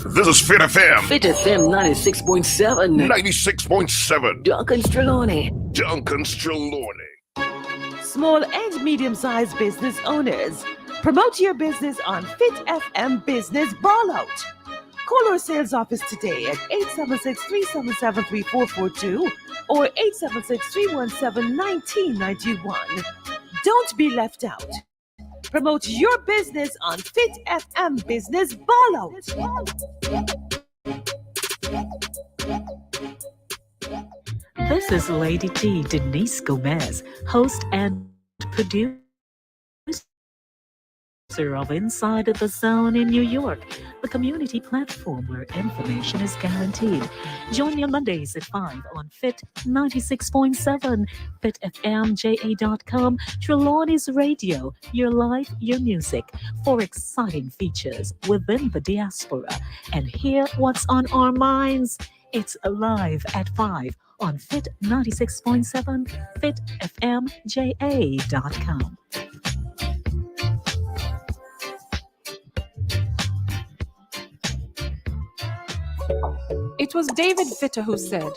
This is Fit FM. Fit FM 96.7. 96.7. Duncan Streloni. Duncan Streloni. Small and medium-sized business owners, promote your business on Fit FM Business Ballout. Call our sales office today at 876-377-3442 or 876-317-1991. Don't be left out. Promote your business on Fit FM Business Ballout. This is Lady T, Denise Gomez, host and producer of Inside the Zone in New York, the community platform where information is guaranteed. Join me on Mondays at 5 on Fit 96.7, fitfmja.com, Trelawney's Radio, your life, your music, for exciting features within the diaspora. And hear what's on our minds. It's live at 5 on Fit 96.7, fitfmja.com. It was David Fitter who said,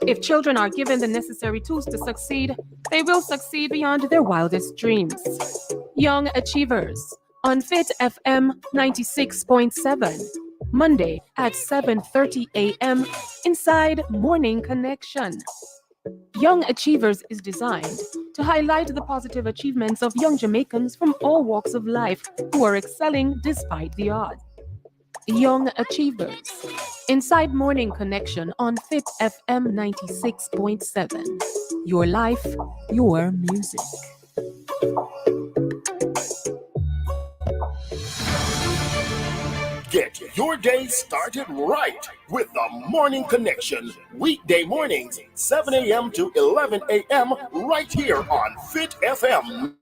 if children are given the necessary tools to succeed, they will succeed beyond their wildest dreams. Young Achievers on Fit FM 96.7, Monday at 7:30 a.m. inside Morning Connection. Young Achievers is designed to highlight the positive achievements of young Jamaicans from all walks of life who are excelling despite the odds. Young Achievers, inside Morning Connection on Fit FM 96.7. Your life, your music. Get your day started right with the Morning Connection. Weekday mornings, 7 a.m. to 11 a.m. right here on Fit FM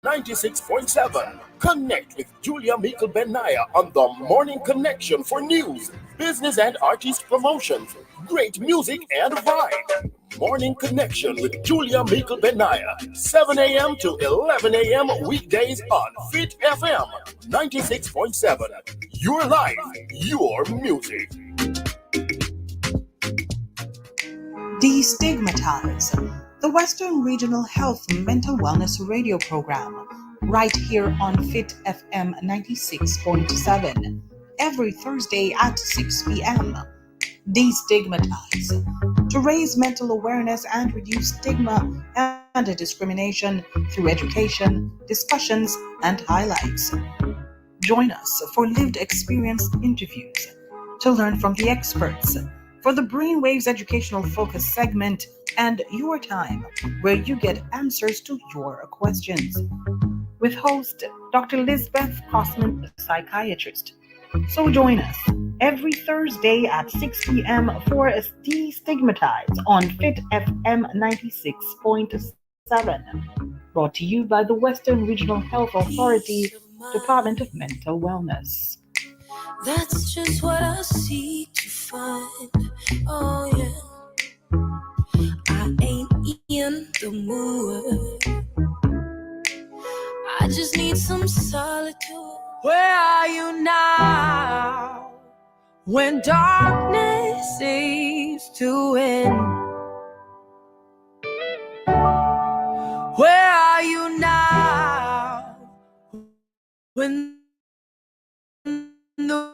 96.7. Connect with Julia Mikkel Benaya on the Morning Connection for news, business and artist promotions, great music and vibe. Morning Connection with Julia Mikkel Benaya, 7 a.m. to 11 a.m. weekdays on Fit FM 96.7. Your life, your music. Destigmatize, the Western Regional Health Mental Wellness Radio Program, right here on Fit FM 96.7, every Thursday at 6 p.m. Destigmatize, to raise mental awareness and reduce stigma and discrimination through education, discussions, and highlights. Join us for lived experience interviews, to learn from the experts, for the Brainwaves Educational Focus segment, and Your Time, where you get answers to your questions. With host Dr. Lisbeth Kosman, psychiatrist. So join us every Thursday at 6 p.m. for Destigmatize on Fit FM 96.7. Brought to you by the Western Regional Health Authority, Department of Mental Wellness. That's just what I seek to find. Oh yeah, I ain't in the mood. I just need some solitude. Where are you now? When darkness seems to end. Where are you now? When the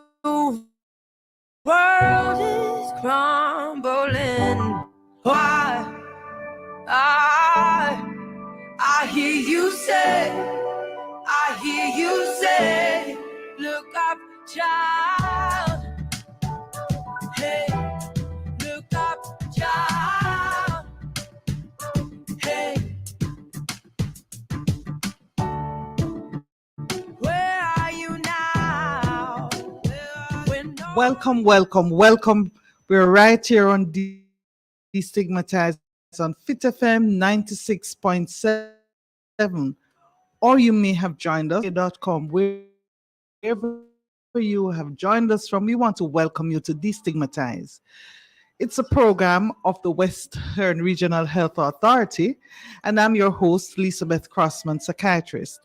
world is crumbling. Why? I hear you say, look up, child. Hey, look up, child. Hey, where are you now? Welcome. We're right here on Destigmatize on Fit FM 96.7, or you may have joined us on k.com. Wherever you have joined us from, we want to welcome you to Destigmatize. It's a program of the Western Regional Health Authority, and I'm your host, Elizabeth Crossman, psychiatrist.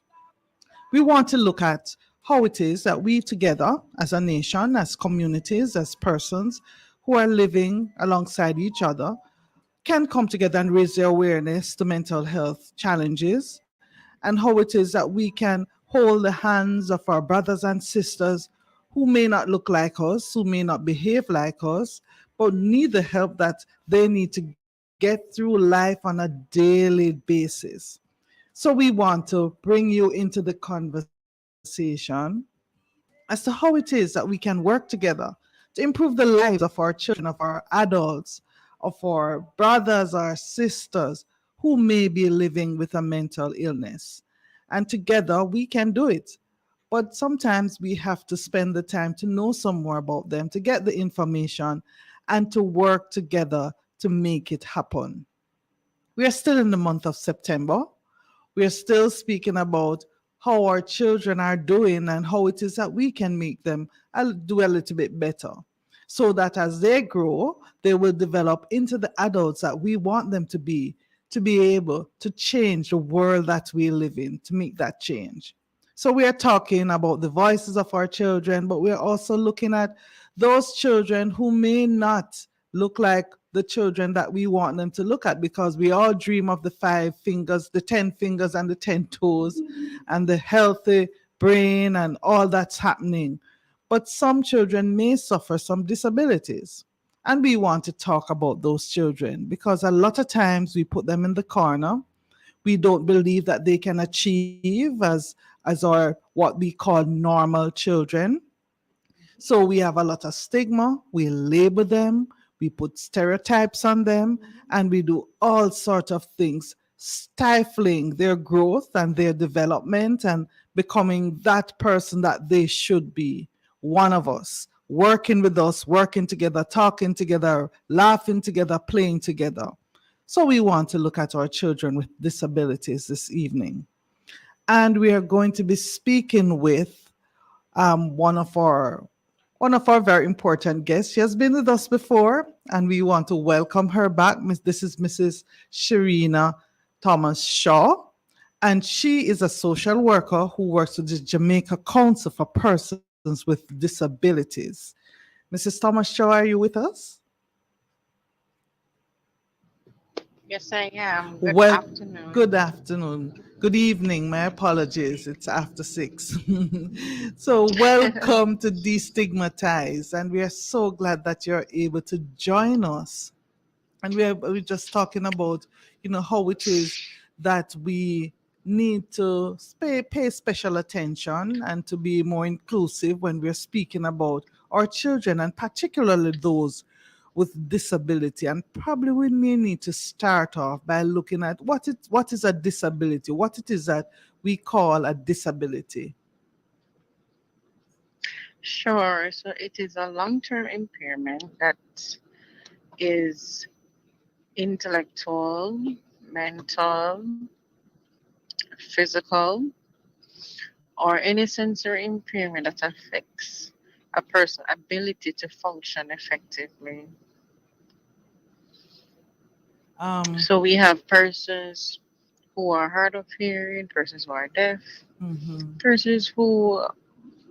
We want to look at how it is that we together, as a nation, as communities, as persons who are living alongside each other, can come together and raise their awareness to mental health challenges, and how it is that we can hold the hands of our brothers and sisters who may not look like us, who may not behave like us, but need the help that they need to get through life on a daily basis. So we want to bring you into the conversation as to how it is that we can work together to improve the lives of our children, of our adults, of our brothers, our sisters who may be living with a mental illness. And together we can do it. But sometimes we have to spend the time to know some more about them, to get the information, and to work together to make it happen. We are still in the month of September. We are still speaking about how our children are doing and how it is that we can make them do a little bit better. So that as they grow, they will develop into the adults that we want them to be able to change the world that we live in, to make that change. So we are talking about the voices of our children, but we are also looking at those children who may not look like the children that we want them to look at, because we all dream of the 5 fingers, the 10 fingers, and the 10 toes, and the healthy brain and all that's happening. But some children may suffer some disabilities. And we want to talk about those children because a lot of times we put them in the corner. We don't believe that they can achieve as our what we call normal children. So we have a lot of stigma, we label them, we put stereotypes on them, and we do all sorts of things, stifling their growth and their development and becoming that person that they should be. One of us, working with us, working together, talking together, laughing together, playing together. So we want to look at our children with disabilities this evening. And we are going to be speaking with one of our very important guests. She has been with us before, and we want to welcome her back. This is Mrs. Sharina Thomas Shaw, and she is a social worker who works with the Jamaica Council for Persons with Disabilities. Mrs. Thomas Shaw, are you with us? Yes, I am. Good Well, good afternoon. afternoon. Good evening. My apologies. It's after 6. So, welcome to Destigmatize. And we are so glad that you're able to join us. And we're just talking about, how it is that we need to pay special attention and to be more inclusive when we're speaking about our children, and particularly those with disability. And probably we may need to start off by looking at what is a disability, what it is that we call a disability. Sure. So it is a long-term impairment that is intellectual, mental, physical, or any sensory impairment that affects a person's ability to function effectively. Um, So we have persons who are hard of hearing, persons who are deaf, mhm, persons who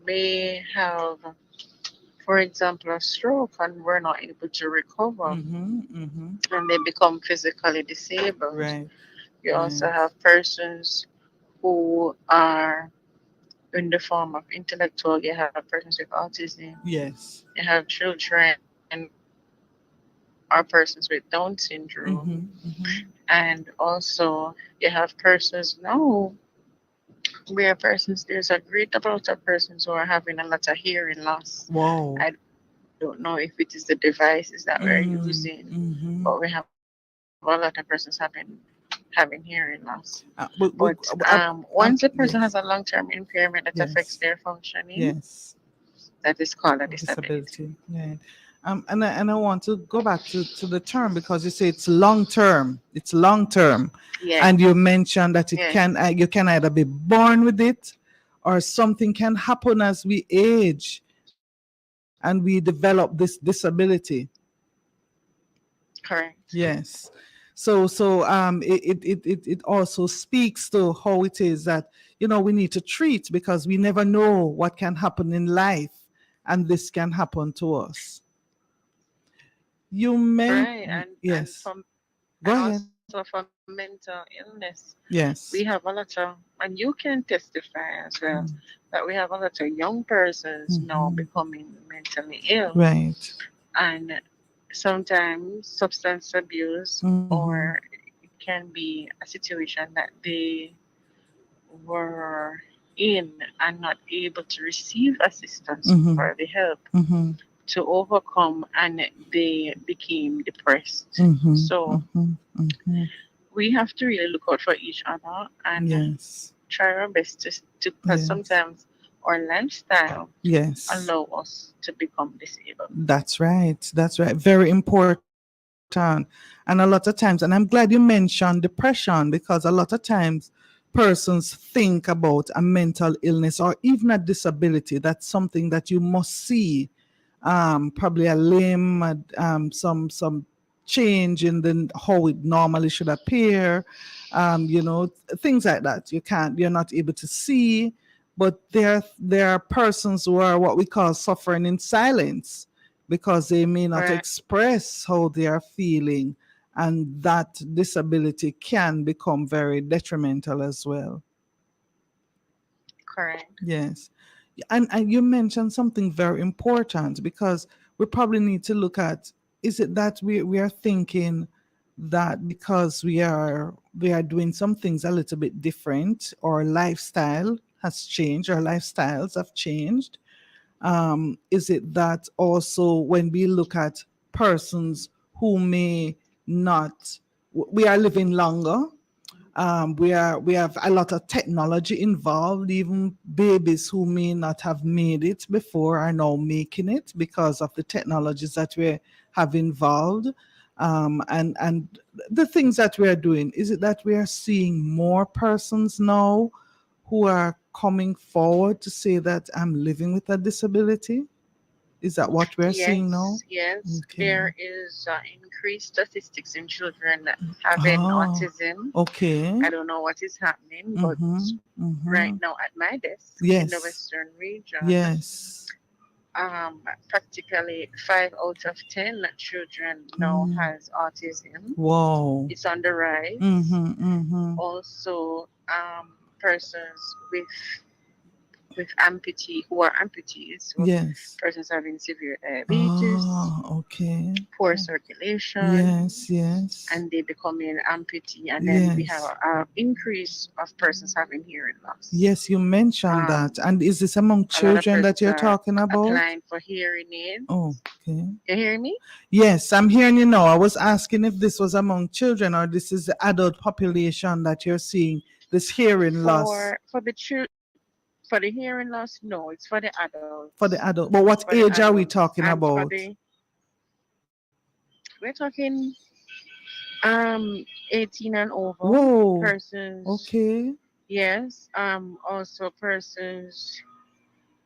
may have, for example, a stroke and were not able to recover mhm. and they become physically disabled. Right, You also right. have persons who are in the form of intellectual, you have persons with autism, Yes. you have children or persons with Down syndrome, Mhm. and also you have persons now where persons there's a great amount of persons who are having a lot of hearing loss. Wow. I don't know if it is the devices that we're Mm, using, mhm. but we have a lot of persons having hearing loss. But We, once a person has a yes, long-term impairment that affects yes, their functioning, yes. that is called a A disability. disability. Yeah. And I want to go back to the term because you say it's long term. It's long term, Yes, and you mentioned that it yes, can you can either be born with it, or something can happen as we age and we develop this disability. correct. Yes. It also speaks to how it is that we need to treat, because we never know what can happen in life, and this can happen to us. You meant Right, yes. Go and ahead. also for mental illness, we have a Yes. lot of, and you can testify as well, that we have a lot of young persons now Hmm. becoming mentally ill, Right. and sometimes substance abuse, Hmm. or it can be a situation that they were in and not able to receive assistance Hmm. for the help Hmm. to overcome, and they became depressed. Hmm. So Hmm. Hmm. we have to really look out for each other and Yes. try our best because Yes. sometimes our lifestyle Yes. allow us to become disabled. That's right. That's right. Very important. And a lot of times, and I'm glad you mentioned depression, because a lot of times persons think about a mental illness or even a disability. That's something that you must see, probably a limb, some change in the how it normally should appear, things like that. You're not able to see, but there are persons who are what we call suffering in silence, because they may not Right, express how they are feeling, and that disability can become very detrimental as well. correct. Yes. And you mentioned something very important, because we probably need to look at, is it that we are thinking that because we are doing some things a little bit different, or lifestyle has changed, or lifestyles have changed. Is it that also when we look at persons who may not, we are living longer, we have a lot of technology involved. Even babies who may not have made it before are now making it because of the technologies that we have involved. And the things that we are doing, is it that we are seeing more persons now who are coming forward to say that I'm living with a disability? Is that what we're seeing now? Yes, yes, Okay. there is increased statistics in children having Ah, autism. okay. I don't know what is happening, but Mm-hmm. right Mm-hmm. now at my desk in the Yes. Western region, Yes. practically 5 out of 10 children now Mm. has autism. Wow. It's on the rise. Mm-hmm. Mm-hmm. Also, persons with amputee who are amputees, so Yes. persons having severe diabetes, Ah, okay. poor circulation, Yes, yes. and they becoming amputee, and then we have Yes. an increase of persons having hearing loss. Yes, you mentioned that. Um, And is this among a lot of children that persons you're are talking about? applying for hearing Oh, aids. okay. You hear me? Yes, I'm hearing you now. I was asking if this was among children, or this is the adult population that you're seeing this hearing loss For the hearing loss, no, it's for the adults. for the adult. But It's what for the age are we adults, talking and for about? the we're talking 18 and over Whoa. persons. Okay. Yes, also persons.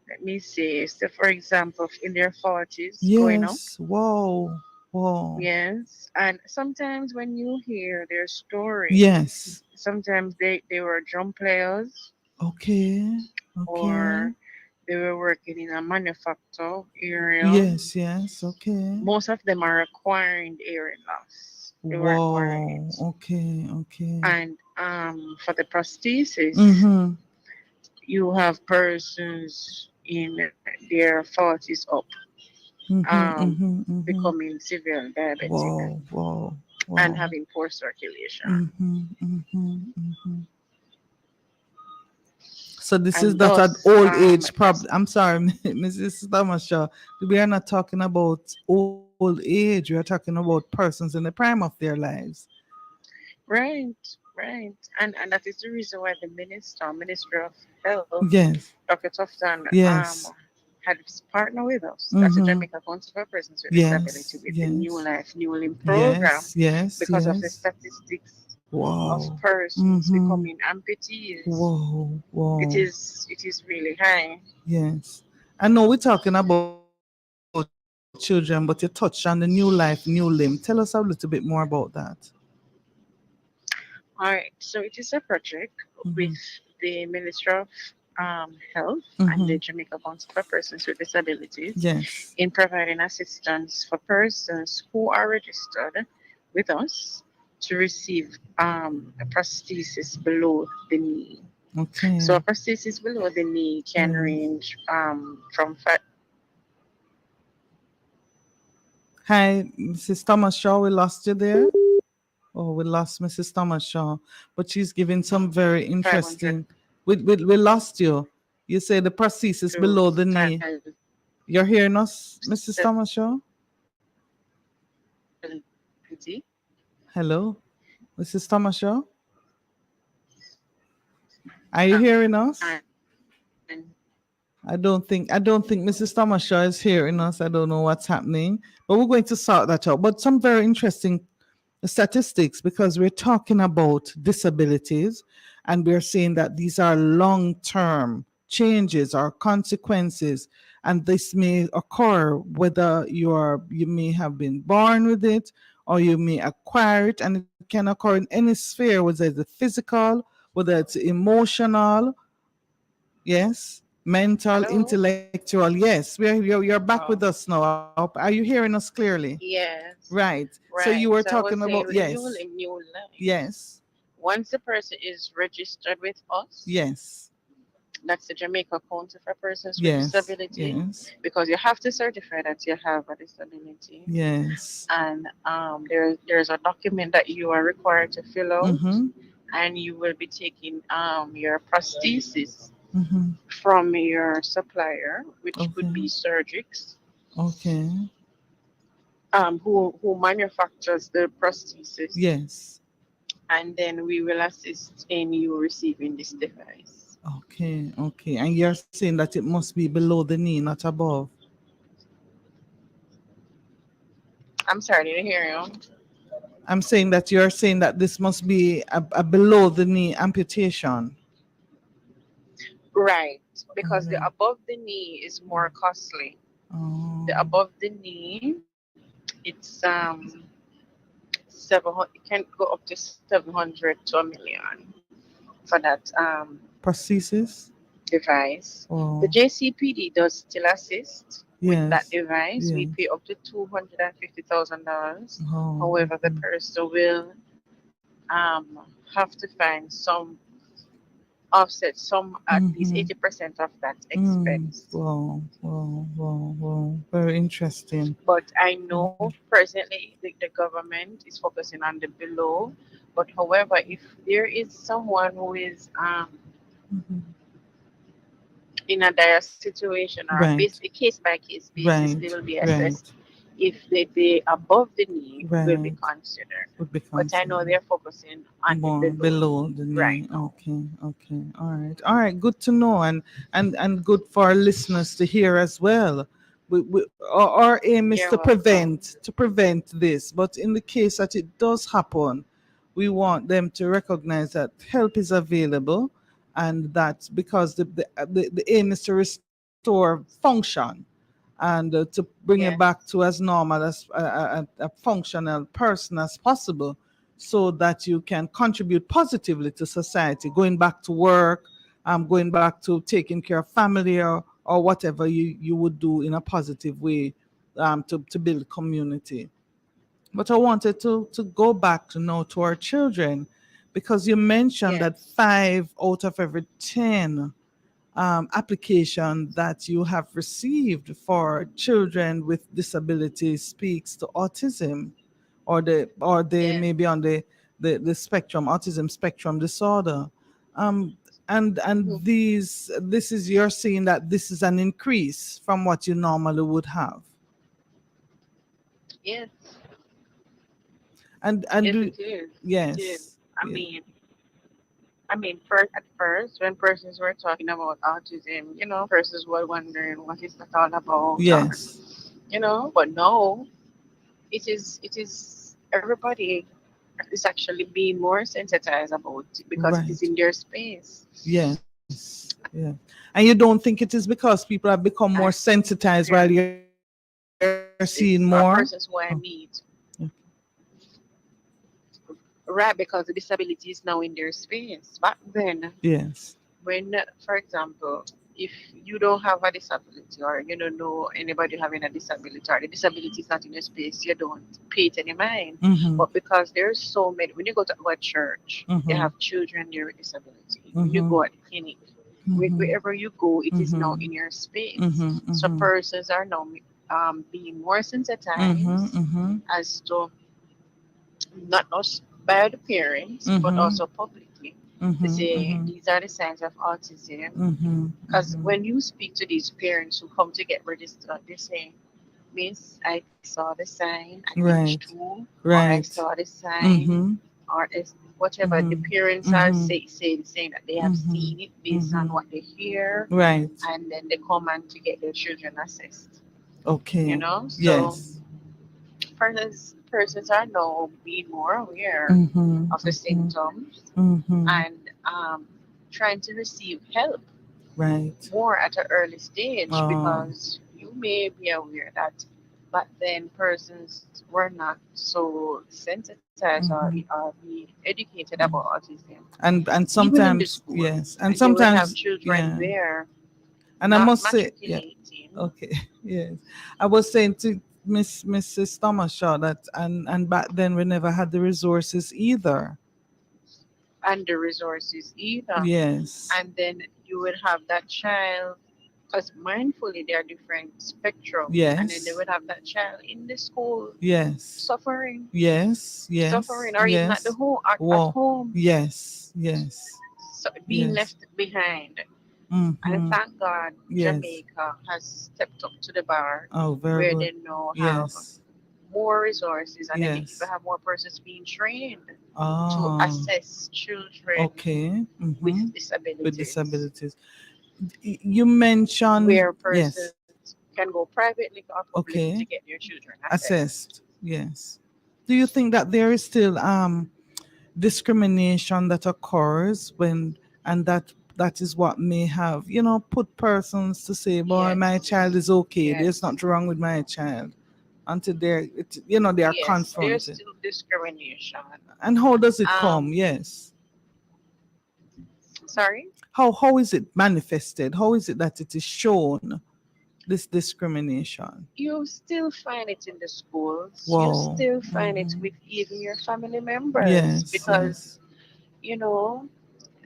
Let me see. So, for example, in their 40s, going up. Yes. Wow. Wow. Yes, and sometimes when you hear their story, Yes. sometimes they were drum players, Okay. Okay. or they were working in a manufacture area. Yes. Yes. Okay. Most of them are acquiring the hearing loss. They were acquiring Wow. it. Okay. Okay. And for the prosthesis, Mm-hmm. you have persons in their 40s up, Mm-hmm. Mm-hmm. Mm-hmm. becoming severe diabetic Wow. Wow. and Wow. having poor circulation. Mm-hmm. Mm-hmm. Mm-hmm. So this is And not an thus, old age problem. I'm sorry, Mrs. Thomas. We are not talking about old age. We are talking about persons in the prime of their lives. right, right. And that is the reason why the Minister of Health, Yes. Dr. Tufton, Yes. had partnered with us. That's the Mm-hmm. Jamaica Council for Persons with Disability Yes, with the New yes, Life, New Limb program yes, yes, because of the yes. statistics of Wow. persons Mm-hmm. becoming amputees. Whoa, It whoa. is it is really high. Yes. I know we're talking about children, but you touched on the new life, new limb. Tell us a little bit more about that. All right, so it is a project with Mm-hmm. the Ministry of Health and Mm-hmm. the Jamaica Council for Persons with Disabilities Yes. in providing assistance for persons who are registered with us to receive a prosthesis below the knee. So a Okay. prosthesis below the knee can Yes. range from five. Hi, Mrs. Thomas Shaw, we lost you there. Oh, we lost Mrs. Thomas Shaw, but she's giving some very 500 interesting. We lost you. You say the prosthesis to below the knee. 5 You're hearing us, Mrs. Thomas Shaw? Hello, Mrs. Thomas Shaw? Are you hearing us? and I don't think Mrs. Thomas Shaw is hearing us. I don't know what's happening, but we're going to sort that out. But some very interesting statistics, because we're talking about disabilities and we're saying that these are long-term changes or consequences, and this may occur whether you may have been born with it or you may acquire it, and it can occur in any sphere, whether it's physical, whether it's emotional, yes, mental, hello. intellectual. Yes, you're back with Oh, us now. Are you hearing us clearly? yes, Right. So you were right. So I talking was about, saying with the yes, new life. yes, Once the person is registered with us, yes, that's the Jamaica Council for Persons with yes, Disability, yes, because you have to certify that you have a disability. yes. And there's a document that you are required to fill out, Mm-hmm. and you will be taking your prosthesis Mm-hmm. from your supplier, which could be Okay. Surgix, Okay. who manufactures the prosthesis, Yes. and then we will assist in you receiving this device. Okay. Okay. And you're saying that it must be below the knee, not above. I'm sorry, didn't hear you. I'm saying that you're saying that this must be a below the knee amputation. Right, because the Okay. above the knee is more costly. The Oh, above the knee, it's 700. It can go up to 700 to a million for that prosthesis. device. The Oh, JCPD does still assist with that yes. device. We Yes. pay up to $250,000. Oh, However, the okay. person will have to find some offset, some at least Mm-hmm. 80% of that Mm. expense. Wow, wow, wow, wow. Very interesting. But I know Okay. presently the government is focusing on the below. But however, if there is someone who is Mhm. in a dire situation or a Right, case by case basis, they will right, be assessed. right, If they above the knee will be right. considered. Would be But I know considered they're focusing on the more below below knee the right knee. now. Okay, okay. All right. Good to know, and good for our listeners to hear as well. Our aim is You're welcome. to prevent this, but in the case that it does happen, we want them to recognize that help is available, and that because the aim is to restore function and to bring it back to Yes. as normal as a functional person as possible, so that you can contribute positively to society, going back to work, going back to taking care of family, or whatever you would do in a positive way, to build community. But I wanted to go back to now to our children, because you mentioned that Yes. 5 out of every 10 application that you have received for children with disabilities speaks to autism, or they Yes. may be on the spectrum, autism spectrum disorder. um and Mhm. this is, you're seeing that this is an increase from what you normally would have. Yes. And Yes, do it is. It is. yes, I yeah, mean, I mean, first at first, when persons were talking about autism, persons were wondering what is that all about, or Yes. But no, it is everybody is actually being more sensitized about it because it is Right. in their space. Yes. Yeah. And you don't think it is because people have become more And sensitized while yeah, you're seeing more? this Oh. are persons who I Yeah. meet, right? Because the disability is now in their space. Back then, Yes. when, for example, if you don't have a disability or you don't know anybody having a disability or the disability is not in your space, you don't pay it any mind. Mm-hmm. But because there's so many, when you go to a church, they Mm-hmm. have children there with disability. When you Mm-hmm. go at the clinic, Mm-hmm. wherever you go, it is now Mm-hmm. in your space. Mm-hmm. So Mm-hmm. persons are now being more Mm-hmm. sensitized Mm-hmm. as to not us by the parents, but Mm-hmm. also publicly to Mm-hmm. say Mm-hmm. these are the signs of autism. Mm-hmm. Because Mm-hmm. when you speak to these parents who come to get registered, they say, Miss, I saw the sign at age Right. 2, or I Right. saw the sign, Mm-hmm. or whatever. The Mm-hmm. parents are Mm-hmm. saying that they have Mm-hmm. seen it based on Mm-hmm. what they hear, Right. and then they come and to get their children assessed. Okay. So Yes. persons are now being more aware Mm-hmm. of the Mm-hmm. symptoms Mm-hmm. and trying to receive help Right. more at an early stage Oh. because you may be aware that back then persons were not so sensitized or Mm-hmm. be educated about autism. And Even in the sometimes school, yes, and they would have sometimes children yeah. there And I not must say yeah. matriculating. Okay. Yes. I was saying to Mrs. Thomas Shaw that and back then we never had the resources either. And the resources either. Yes. And then you would have that child, because mindfully they are different spectrum, and then they Yes. would have that child in the school Yes. suffering, Yes. Yes. or even at the Yes. home, at Wow. home, Yes. Yes. so being Yes. left behind. And Mm-hmm. thank God Yes. Jamaica has stepped up to the bar Oh, very where good. they now have Yes. more resources and then they even Yes. have more persons being trained to Oh, assess children okay. with Mm-hmm. With disabilities, disabilities. You mentioned, where yes. persons can go privately or publicly to Okay. get their children assessed. Assessed. Yes. Do you think that there is still discrimination that occurs when and that is what may have, put persons to say, boy, my child Yes, is okay. There's yes, nothing wrong with my child until they are yes. There's confronted. still discrimination. And how does it come? Um, Yes. Sorry. How is it manifested? How is it that it is shown, this discrimination? You still find it in the schools. You Wow. still find it Hmm. with even your family members Yes, because, yes. you know,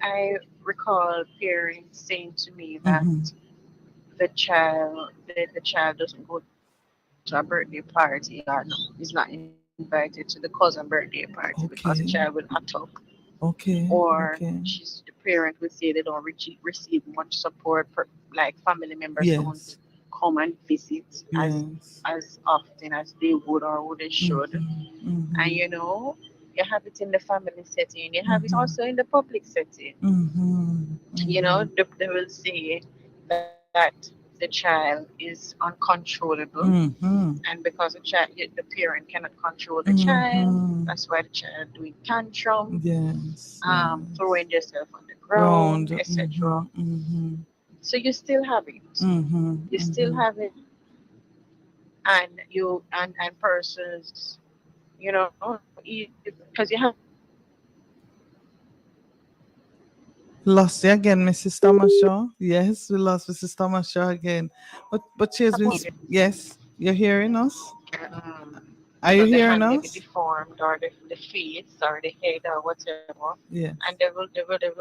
I recall parents saying to me that Mm-hmm. the child doesn't go to a birthday party or no, is not invited to the cousin birthday party because the child will act up. Okay. Okay. Or Okay. the parent would say they don't receive much support, like family members don't Yes. come and visit Yes. as often as they would or would they should. Mm-hmm. And Mm-hmm. you have it in the family setting, you have it Mm-hmm. also in the public setting. Mm-hmm. Mm-hmm. They will say that the child is uncontrollable, Mm-hmm. and because the parent cannot control the child, Mm-hmm. that's why the child doing tantrum, Yes. Yes. throwing themselves on the Ground. ground, Mm-hmm. etc. Mm-hmm. So you still have it. Mm-hmm. You still Mm-hmm. have it, and persons, because you have Lost you again, Mrs. Thomas Shaw. Yes, we lost Mrs. Thomas Shaw again. But she has been. Yes, you're hearing us. Are you the hearing hand may be us? deformed, or the feet or the head or whatever, and Yes. they will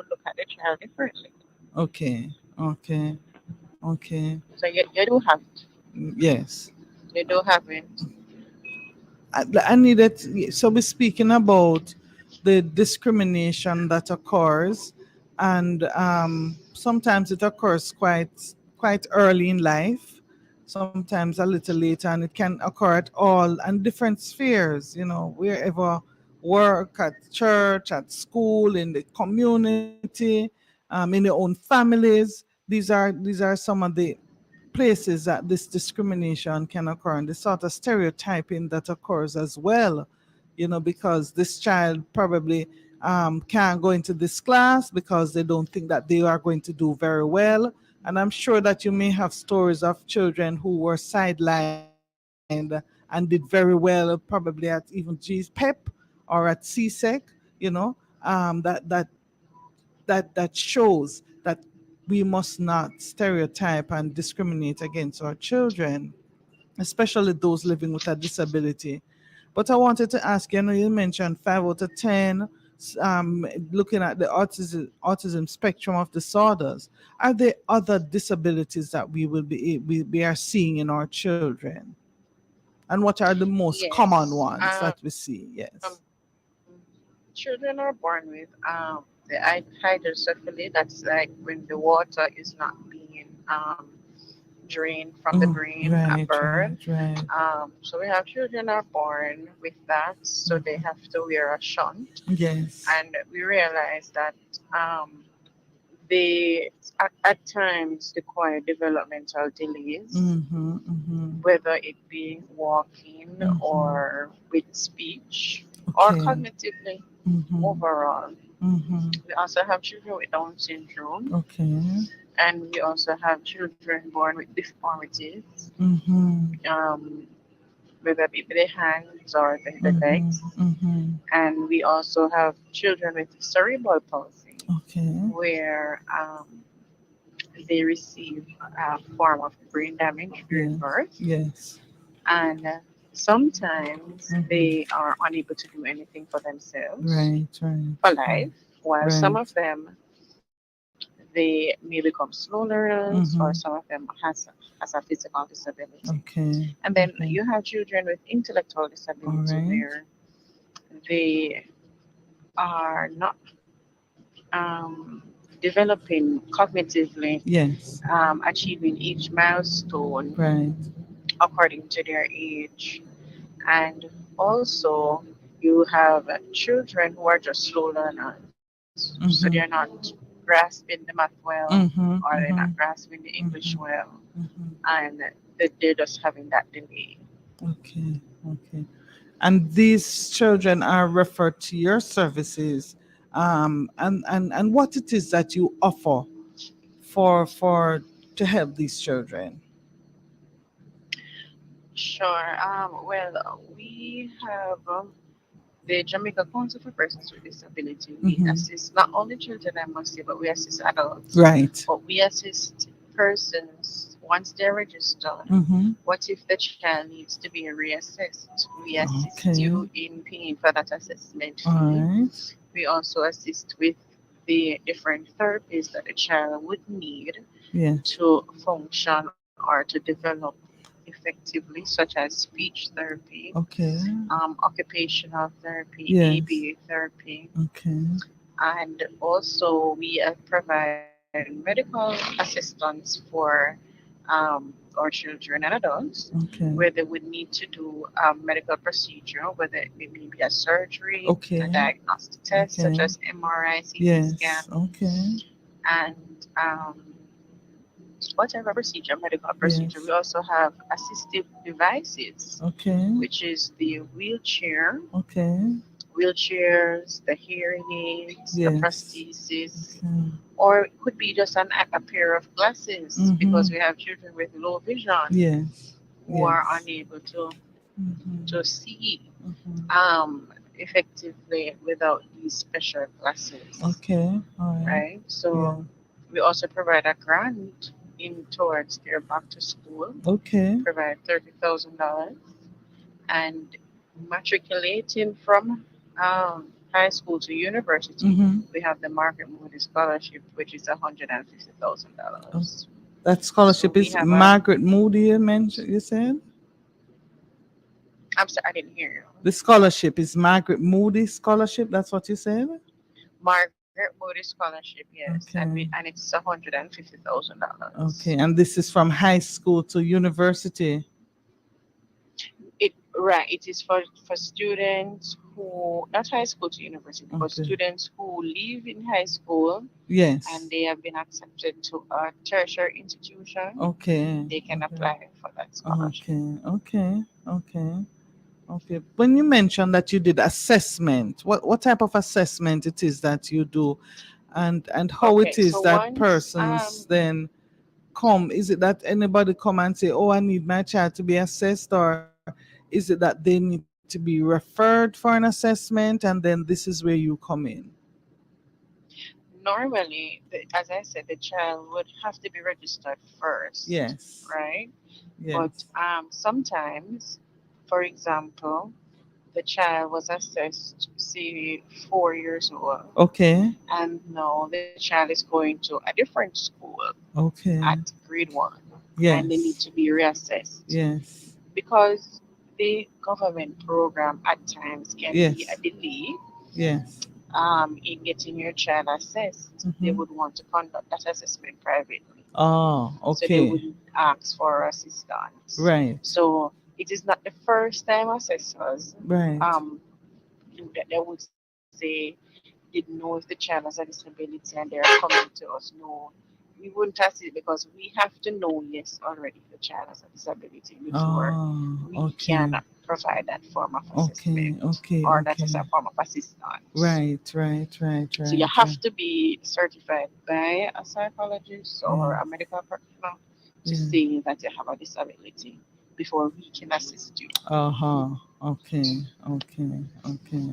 look at the child differently. Okay. Okay. Okay. So you do have it. Yes. You do have it. I needed. So we're speaking about the discrimination that occurs, and sometimes it occurs quite early in life. Sometimes a little later, and it can occur at all and different spheres. Wherever work, at church, at school, in the community, in their own families. These are some of the places that this discrimination can occur, and the sort of stereotyping that occurs as well, because this child probably can't go into this class because they don't think that they are going to do very well. And I'm sure that you may have stories of children who were sidelined and did very well, probably at even GPEP or at CSEC, that shows that we must not stereotype and discriminate against our children, especially those living with a disability. But I wanted to ask you, you mentioned 5 out of 10, looking at the autism spectrum of disorders. Are there other disabilities that we are seeing in our children? And what are the most common Yes. ones that we see? Um, Yes. children are born with the hydrocephaly. That's like when the water is not being drained from the brain at Right, birth. right, right. So we have children are born with that, so they have to wear a shunt. Yes. And we realize that they at times require developmental delays, Mm-hmm, mm-hmm, whether it be walking mm-hmm. or with speech or Okay. cognitively Mm-hmm, overall. mm-hmm. We also have children with Down syndrome, Okay. and we also have children born with deformities, Mm-hmm, um, whether it be the hands or the mm-hmm, legs. mm-hmm. And we also have children with cerebral palsy, Okay. where they receive a form of brain damage during Yes. birth, Yes. and sometimes Mm-hmm. they are unable to do anything for themselves Right, right, for right, life, while some of right. them they may become slow learners, or some Mm-hmm. of them has a physical disability. Okay. And then Okay. you have children with intellectual All disability right. where they are not um, developing cognitively, Yes. achieving each milestone Right. according to their age. And also, you have children who are just slow learners. So they're not Mm-hmm. grasping the math well, or Mm-hmm. they're not Mm-hmm. grasping the English Mm-hmm. well, Mm-hmm. and they're just having that delay. Okay. Okay. And these children are referred to your services, and what it is that you offer for to help these children. Sure. Well, we have the Jamaica Council for Persons with Disability. We Mm-hmm. assist not only children, I must say, but we assist adults. Right. But we assist persons once they're registered. Mm-hmm. What if the child needs to be reassessed? We assist Okay. you in paying for that assessment All fee. right. We also assist with the different therapies that a child would need Yes. to function or to develop effectively, such as speech therapy, Okay. occupational therapy, Yes. ABA therapy, Okay. and also we provide medical assistance for our children and adults where Okay. they would need to do a medical procedure, whether it may be a surgery, a Okay. diagnostic test such Okay. as MRI, CT scan, Yes. Okay. and whatever procedure, medical procedure. We Yes. also have assistive devices, Okay. which is the wheelchair, Okay. wheelchairs, the hearing aids, the Yes. prosthesis, Okay. or it could be just a pair of glasses Mm-hmm. because we have children with low vision Yes. who are Yes. unable Mm-hmm. to see Mm-hmm. effectively without these special glasses, Okay. All right. right? So Yeah. we also provide a grant in towards their back to school, Okay. provide $30,000, and matriculating from high school to university, Mm-hmm. we have the Margaret Moody Scholarship, which is Oh, $150,000. that So scholarship we is have a, Margaret Moody. You mentioned. You said I'm sorry, I didn't hear you. the scholarship is Margaret Moody scholarship. That's what you said. Margaret Moody Scholarship, yes, Okay. and it's $150,000. Okay. And this is from high school to university. It Right, it is for students who, not high school to university, but Okay. students who live in high school and Yes. they have been accepted to a tertiary institution. Okay. They can Okay. apply for that scholarship. Okay. Okay. Okay. Okay. When you mentioned that you did assessment, what type of assessment it is that you do, and how it Okay, is so that once persons then come? Is it that anybody come and say, "Oh, I need my child to be assessed," or is it that they need to be referred for an assessment, and then this is where you come in? normally, as I said, the child would have to be registered first, Yes. right? But Yes. sometimes, for example, the child was assessed, say, 4 years old, Okay. and now the child is going to a different school Okay. at grade 1, and they need Yes. to be reassessed Yes. because the government program at times can be a Yes. delay Yes. in getting your child assessed. They Mm-hmm. would want to conduct that assessment privately, Oh, so they okay. wouldn't ask for assistance. Right. So it is not the first time assessors Right. um, do that. They would say, didn't know if the child has a disability and they're coming to us. No, we wouldn't assist because we have to know, yes, already the child has a disability before Oh, we can okay. provide that form of Okay. assessment Okay. or that is Okay. a form of assistance. Right. Right. Right. So you Right. have Right. to be certified by a psychologist or Yeah. a medical professional to Yeah. say that you have a disability before we can assist you. Uh-huh. Okay. Okay. Okay.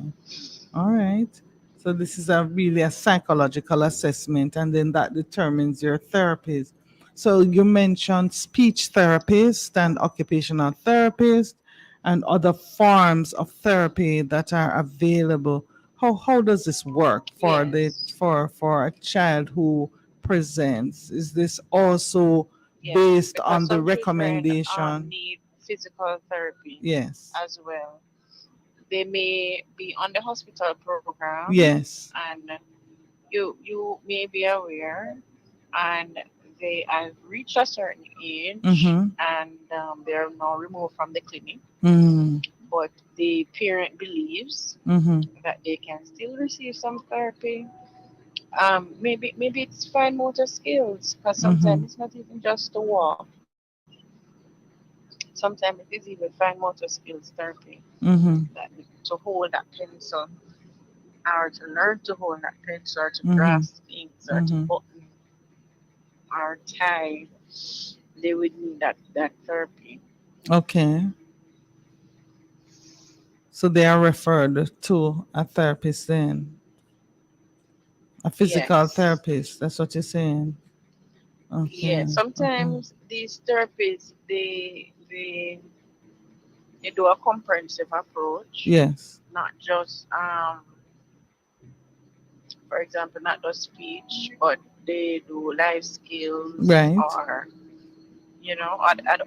All right. So this is a really a psychological assessment, and then that determines your therapist. So you mentioned speech therapist and occupational therapist and other forms of therapy that are available. How does this work for the Yes, for a child who presents? Is this also yes, based because on the some children recommendation? need physical therapy Yes. as well. They may be on the hospital program, Yes. and you may be aware, and they have reached a certain age, Mm-hmm. and they are now removed from the clinic. Mm-hmm. But the parent believes Mm-hmm. that they can still receive some therapy. Maybe it's fine motor skills, because Mm-hmm. sometimes it's not even just to walk. Sometimes it is even fine motor skills therapy, Mm-hmm. that to hold that pencil, or to learn to hold that pencil, or to Mm-hmm. grasp things, or to Mm-hmm. button or tie. They would need that therapy. Okay. So they are referred to a therapist then, a physical Yes. therapist. That's what you're saying. Yeah. Okay. Okay. Sometimes these therapists they do a comprehensive approach, Yes. not just for example, not just speech, but they do life skills Right. or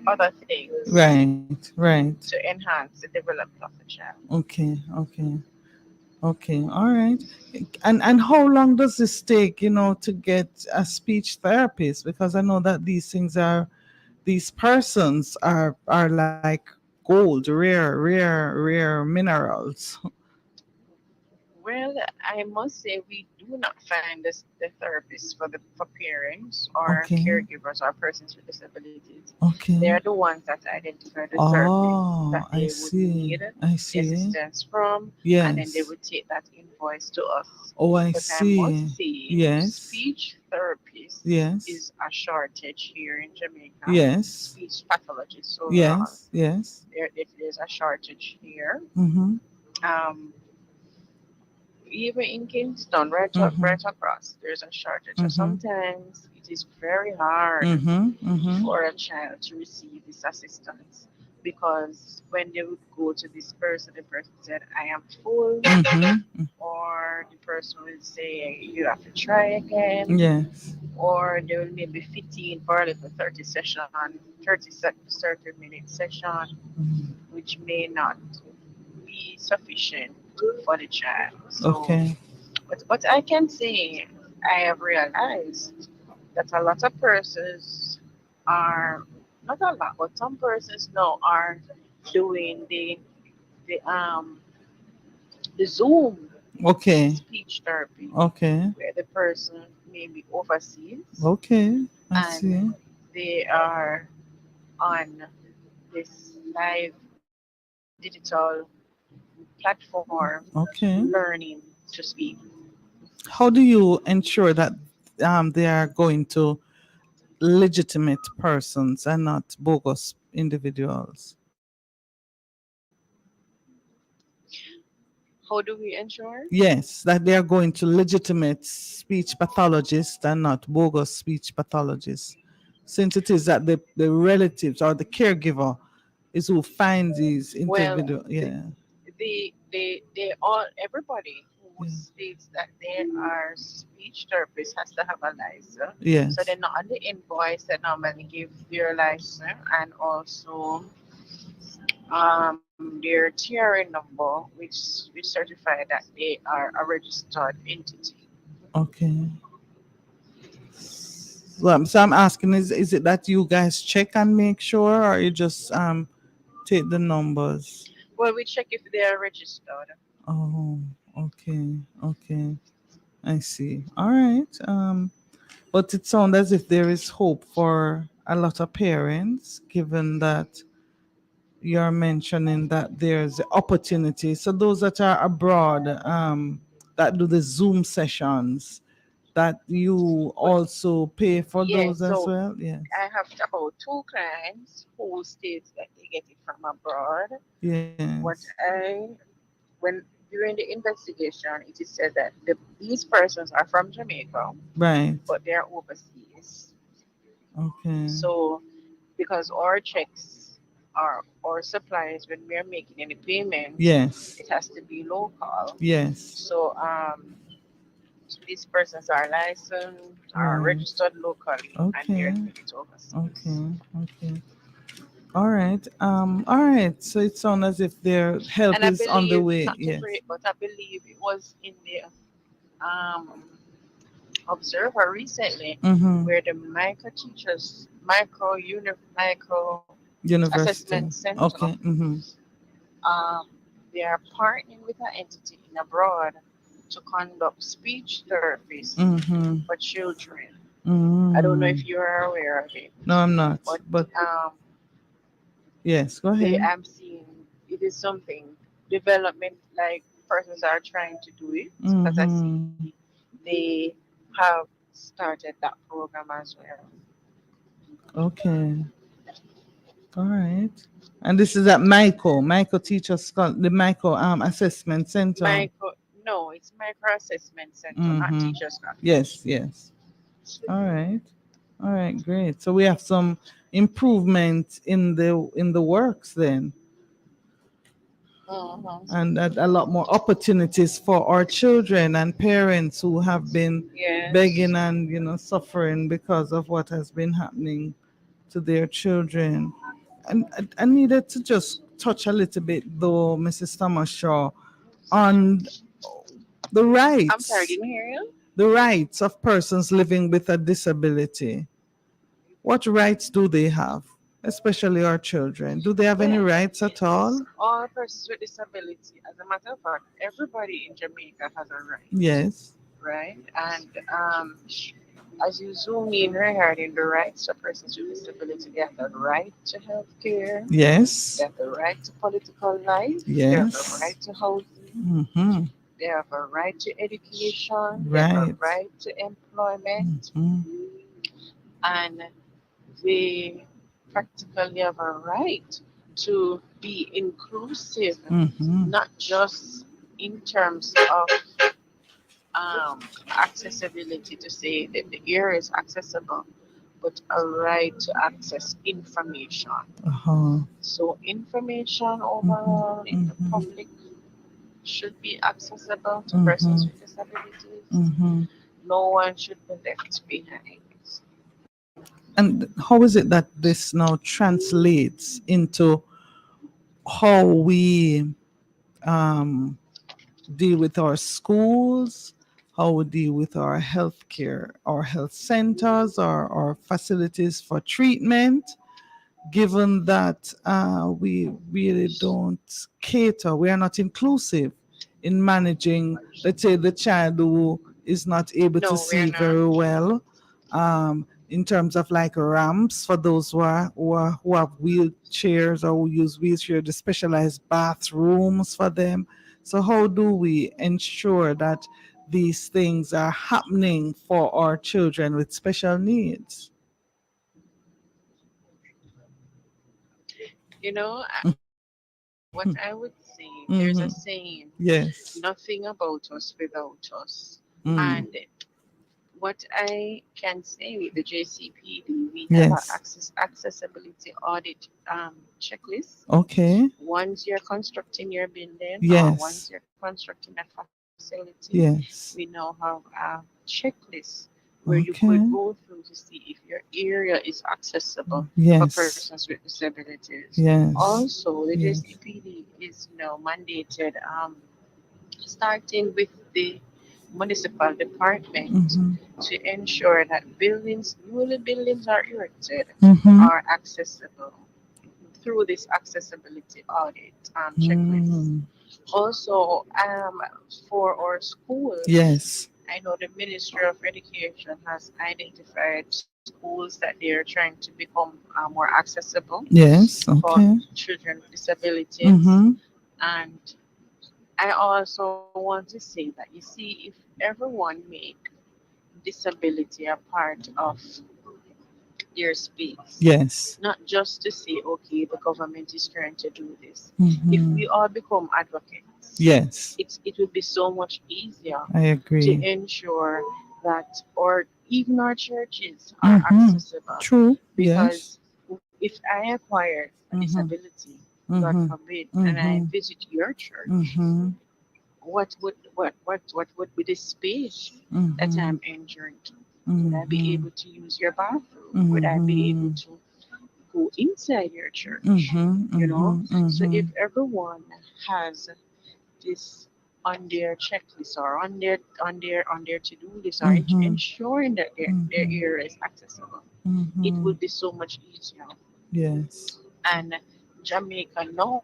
other things Right. Right. to enhance the development of the child. Okay. Okay. Okay. All right. And how long does this take, to get a speech therapist? Because I know that these persons are like gold, rare minerals. Well, I must say we do not find the therapists for parents or Okay. caregivers or persons with disabilities. They are Okay. the ones that identify the therapists that Oh, I they would see. need I the see. assistance from, and then they Yes. would take that invoice to us. Oh, I But I must see. say, Yes. speech therapists Yes. is a shortage here in Jamaica. Yes. Speech pathologists overall, Yes. Yes. there's a shortage here. Mm-hmm. Um, Even in Kingston, right up, Mm-hmm. right across, there's a shortage. So Mm-hmm. sometimes it is very hard Mm-hmm. Mm-hmm. for a child to receive this assistance because when they would go to this person, the person said, I am full, Mm-hmm. or the person will say, you have to try again, Yes. or they will maybe fit in for a little 30 session, 30 minute session, which may not be sufficient for the child. So Okay. but I can say I have realized that a lot of persons are, not a lot, but some persons now are doing the Zoom Okay. speech therapy Okay. where the person maybe overseas Okay. I and see. they are on this live digital platform Okay. learning to speak. How do you ensure that they are going to legitimate persons and not bogus individuals? How do we ensure? Yes, that they are going to legitimate speech pathologists and not bogus speech pathologists. Since it is that the relatives or the caregiver is who finds these Well, individuals. Yeah. they all everybody who Yeah. states that they are speech therapists has to have a license. So Yes. then on the invoice they normally give their license and also their TRN number, which certify that they are a registered entity. Okay. So I'm asking, is it that you guys check and make sure, or you just take the numbers? Well, we check if they are registered. Oh, okay, okay. I see. All right. But it sounds as if there is hope for a lot of parents, given that you're mentioning that there's opportunity. So those that are abroad, that do the Zoom sessions, that you But also pay for yeah, those as so well. Yes. I have about two clients who states that they get it from abroad. What Yes. when during the investigation, it is said that these persons are from Jamaica, Right. but they're overseas. Okay. So because our checks are or supplies when we are making any payment, Yes. it has to be local. Yes. So these persons are licensed, are Right. registered locally, and they're Okay. doing it overseas. Okay. Okay. All right. All right. So it sounds as if their help And I is on the believe, way. not to Yes. break, but I believe it was in the Observer recently, Mm-hmm. where the micro teachers, micro assessment University. center, Okay. Mm-hmm. um, they are partnering with an entity in abroad to conduct speech therapies Mm-hmm. for children. I don't know Mm. if you are aware of it, No, I'm not. but But um, yes, go they ahead. I'm seeing it is something development like persons are trying to do it because I see Mm-hmm. they have started that program as well. Okay. All right. And this is at Michael Teachers the Michael Assessment Center. Micro, no, it's micro assessment center, not Mm-hmm. teachers Yes, college. yes. All right. All right, great. So we have some improvement in the works then, and a lot more opportunities for our children and parents who have been Yes. begging and suffering because of what has been happening to their children. And I needed to just touch a little bit though, Mrs. Thomas Shaw, on the I'm sorry, rights didn't hear you. the rights of persons living with a disability. What rights do they have, especially our children? Do they have any Well, rights at yes, all? all persons with disability. As a matter of fact, everybody in Jamaica has a right, Yes. right? And as you zoom in regarding the rights of persons with disability, they have the right to health care, they Yes. have the right to political life, they have a Yes. right to housing, Mm-hmm. they have a right to education, they have a Right. right to employment, Mm-hmm. and they practically have a right to be inclusive, Mm-hmm. not just in terms of accessibility to say that the area is accessible, but a right to access information. Uh-huh. So information Mm-hmm. overall in the Mm-hmm. public should be accessible to Mm-hmm. persons with disabilities. Mm-hmm. No one should be left behind. And how is it that this now translates into how we um, deal with our schools, how we deal with our healthcare, our health centers, our facilities for treatment? given that we really don't cater, we are not inclusive in managing, let's say, the child who is not able to No, see we're not. very well, in terms of like ramps for those who have wheelchairs or who use wheelchairs, the specialized bathrooms for them. So how do we ensure that these things are happening for our children with special needs? You know, what I would say, there's a Mm-hmm. saying, Yes. nothing about us without us. Mm. And what I can say with the JCPD, we have an Yes. accessibility audit checklist. Okay. Once you're constructing your building or once Yes. you're constructing a facility, we Yes. now have a checklist where you could Okay. go through to see if your area is accessible for Yes. persons with disabilities. Yes. Also, the Yes. JCPD is now mandated, starting with the municipal department, Mm-hmm. to ensure that buildings, newly buildings are erected, Mm-hmm. are accessible through this accessibility audit checklist. Mm. Also, for our schools, Yes. I know the Ministry of Education has identified schools that they are trying to become more accessible Yes. for Okay. children with disabilities. Mm-hmm. And I also want to say that, you see, if everyone make disability a part of their space, Yes. not just to say, okay, the government is trying to do this. If Mm-hmm. we all become advocates, Yes. it would be so much easier I to agree. ensure that, or even our churches are Mm-hmm. accessible. True. Yes. Because if I acquire a Mm-hmm. disability, God Mm-hmm. forbid, and I Mm-hmm. visit your church, Mm-hmm. what would be the space that Mm-hmm. I'm entering to? Would I be Mm-hmm. able to use your bathroom? Would I be able Mm-hmm. to go inside your church? Mm-hmm. You know? Mm-hmm. So if Mm-hmm. everyone has this on their checklist or on their to-do list, or Mm-hmm. ensuring that their Mm-hmm. area is accessible, it Mm-hmm. will be so much easier. Yes. And Jamaica now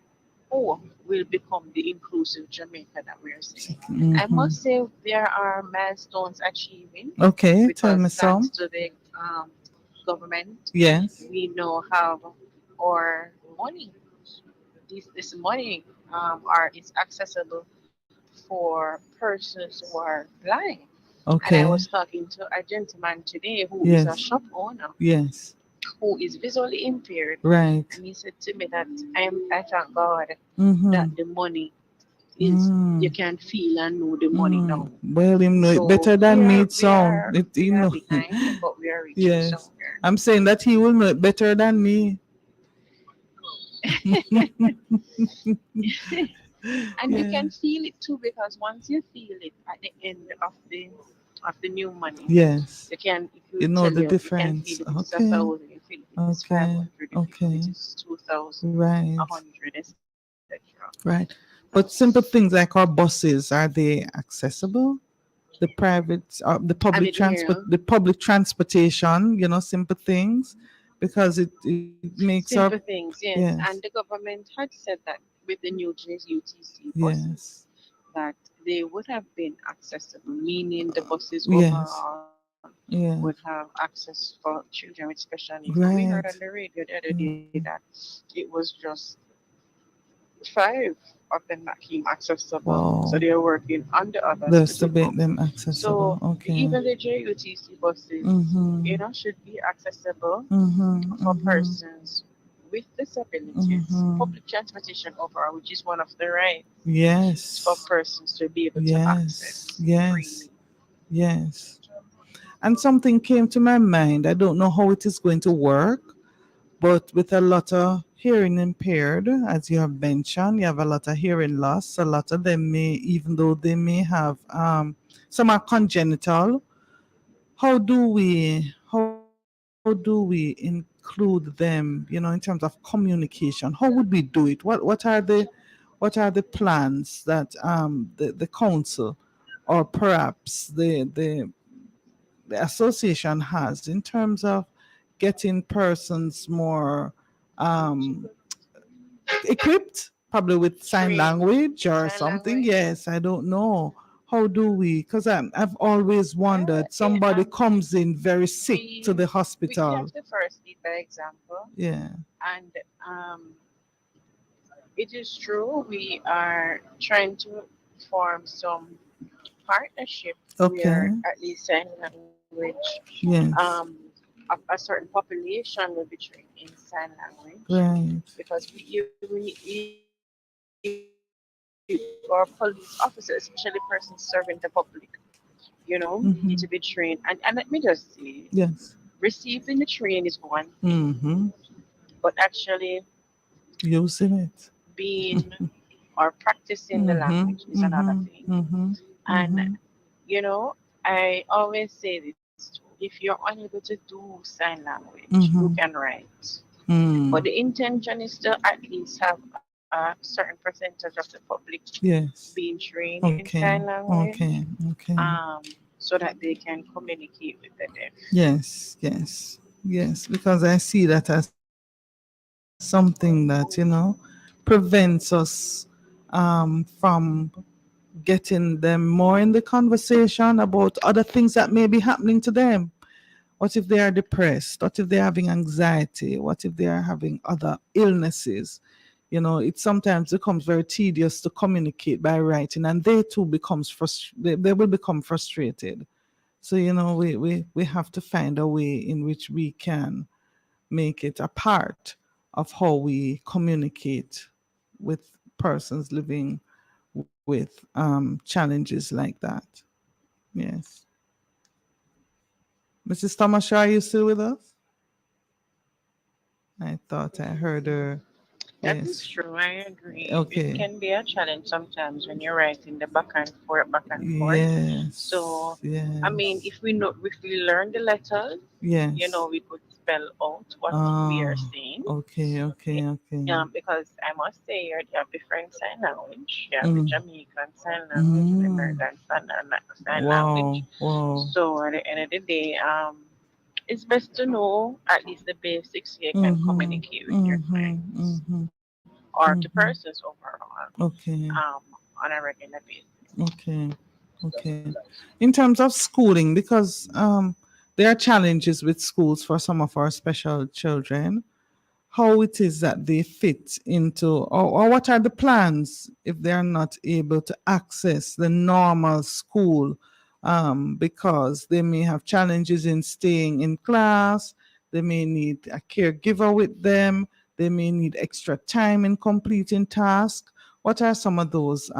will become the inclusive Jamaica that we are seeing. I must Mm-hmm. say there are milestones achieving, Okay, tell because me thanks some. to the government, Yes. we now have our money. This money are is accessible for persons who are blind. And I was Okay. talking to a gentleman today who is a Yes. shop owner Yes. who is visually impaired, Right. and he said to me that I thank God that Mm-hmm. the money is, you Mm. can feel and know the money now. Mm. Well, him know it So better we than me. are It we sound are it. we You are know. behind, but we are reaching Yes. somewhere. I'm saying that he will know it better than me. And you Yeah. can feel it too, because once you feel it at the end of the new money, Yes. you can, if You you know tell the you can feel difference. if it is a Okay. thousand, you feel if it is five Okay. hundred, you feel if it Okay. is 2,000, a Right. hundred, etc. Right. But simple things like our buses, are they accessible? The private, the I public didn't hear transport, you. the public transportation, simple things, because it makes our, Simple things, yes. And yes, the government had said that with the new UTC buses, yes, that they would have been accessible, meaning the buses yes, overall would yes, have access for children with special needs. But we heard on the right, radio the other day that mm, it was just five of them that came accessible. So they wow, are working on the others to that's to become. make them So accessible. Okay. even the JUTC buses, Mm-hmm. should be accessible Mm-hmm. for Mm-hmm. persons with disabilities. Mm-hmm. Public transportation overall, which is one of the rights, is for Yes. persons to be able to Yes. access Yes. freely. Yes. And something came to my mind. I don't know how it is going to work, but with a lot of hearing impaired, as you have mentioned, you have a lot of hearing loss. A lot of them may, even though they may have, some are congenital. How do we include them, in terms of communication? How would we do it? What are the plans that the council, or perhaps the association has, in terms of getting persons more um, equipped, probably with sign Train language or sign something. language. Yes, I don't know. How do we? Because I've always wondered. Yeah, Somebody comes in very sick to we the we have hospital. to first lead by example, Yeah. and it is true we are trying to form some partnership where Okay. at least sign language, um, Yes. a certain population will be trained in sign language Right. because our police officers, especially persons serving the public, need to be trained. And let Mm-hmm. me just say, Yes. receiving the training is one thing, Mm-hmm. but actually Using it. being or practicing the Mm-hmm. language is another Mm-hmm. thing. Mm-hmm. And Mm-hmm. I always say this too: if you're unable to do sign language, you Mm-hmm. can write. But Mm. the intention is to at least have a certain percentage of the public being Yes. trained in sign Okay. language, Okay. Okay. so that they can communicate with the deaf. Yes. Yes. Yes. Because I see that as something that, prevents us from getting them more in the conversation about other things that may be happening to them. What if they are depressed? What if they're having anxiety? What if they are having other illnesses? It sometimes becomes very tedious to communicate by writing, and they too they will become frustrated. So, we have to find a way in which we can make it a part of how we communicate with persons living with challenges like that. Yes. Mrs. Thomas, are you still with us? I thought I heard her. That is Yes. true. I agree. It Okay. can be a challenge sometimes when you're writing the back and forth, back and forth. Yes. So, I mean, Yes. if we learn the letters, Yes. we could spell out what we are Ah, saying. okay, okay, okay. Because I must say, you have different sign language. You have the Mm. Jamaican sign language and the Mm. American sign language. Wow, wow. So at the end of the day, it's best to know at least the basics so you can Mm-hmm. communicate with your Mm-hmm. clients Mm-hmm. or to Mm-hmm. persons overall Okay. on a regular basis. Okay. Okay. In terms of schooling, because there are challenges with schools for some of our special children, how it is that they fit into, or what are the plans if they are not able to access the normal school, because they may have challenges in staying in class, they may need a caregiver with them, they may need extra time in completing tasks. What are some of those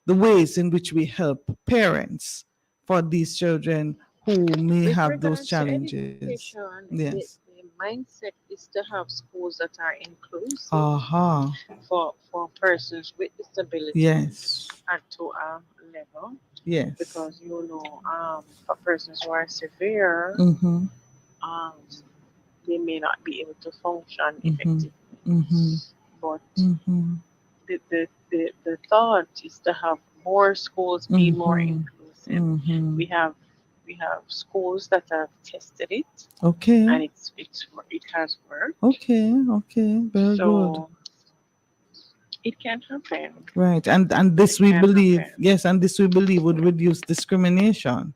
the ways in which we help parents for these children who may With have those regards to challenges? education, Yes. the mindset is to have schools that are inclusive Aha. for persons with disability Yes. and to a level Yes. because for persons who are severe, Mm-hmm. um, they may not be able to function Mm-hmm. effectively. Mm-hmm. But Mm-hmm. the thought is to have more schools be more Mm-hmm. inclusive. Mm-hmm. We have we have schools that have tested it Okay. and it has worked. Okay. Okay. Very good. So it can happen. Right. And this It we can believe, happen. yes, and this we believe would reduce discrimination.